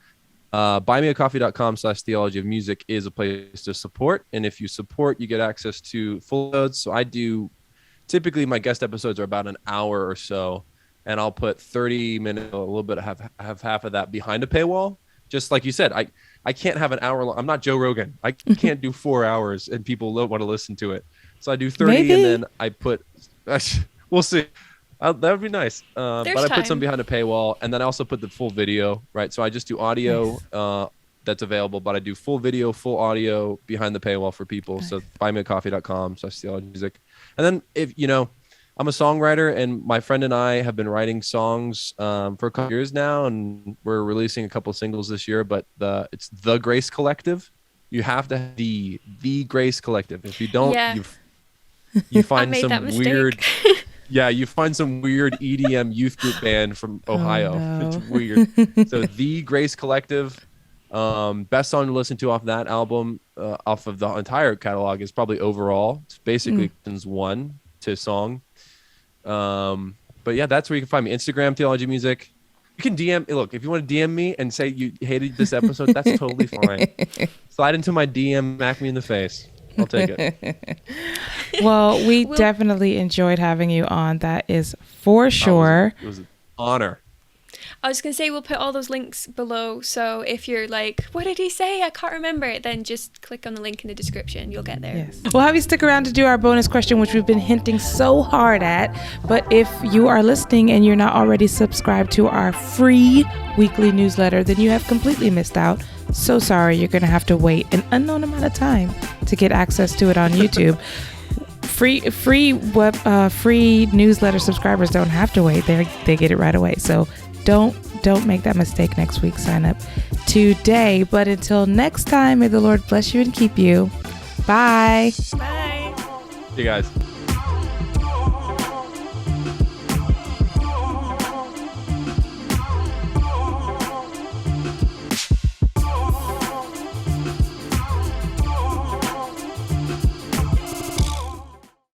Buymeacoffee.com/theology of music is a place to support. And if you support, you get access to full episodes. So I do, typically my guest episodes are about an hour or so. And I'll put 30 minutes, a little bit, have half of that behind a paywall. Just like you said, I can't have an hour long. I'm not Joe Rogan. I can't do 4 hours and people don't want to listen to it. So I do 30 Maybe. and then I put, we'll see. That would be nice. But I put some time. behind a paywall, and then I also put the full video, right? So I just do audio that's available, but I do full video, full audio behind the paywall for people. Nice. So buymeacoffee.com/theology music. And then if, I'm a songwriter, and my friend and I have been writing songs for a couple years now, and we're releasing a couple singles this year, but it's The Grace Collective. You have to have the Grace Collective. If you don't, you find some weird... Yeah, you find some weird EDM youth group band from Ohio. Oh, no. It's weird. So The Grace Collective, best song to listen to off that album, off of the entire catalog, is probably Overall. It's basically one to song. But yeah, that's where you can find me. Instagram, Theology Music. You can DM. Look, if you want to DM me and say you hated this episode, that's totally fine. Slide into my DM, smack me in the face. I'll take it. Well, we definitely enjoyed having you on. That is for sure. It was an honor. I was going to say, we'll put all those links below. So if you're like, what did he say? I can't remember it. Then just click on the link in the description. You'll get there. Yes. We'll have you stick around to do our bonus question, which we've been hinting so hard at. But if you are listening and you're not already subscribed to our free weekly newsletter, then you have completely missed out. So sorry, you're going to have to wait an unknown amount of time to get access to it on YouTube. Free newsletter subscribers don't have to wait. They get it right away. So don't make that mistake next week. Sign up today. But until next time, may the Lord bless you and keep you. Bye. Bye. See you guys.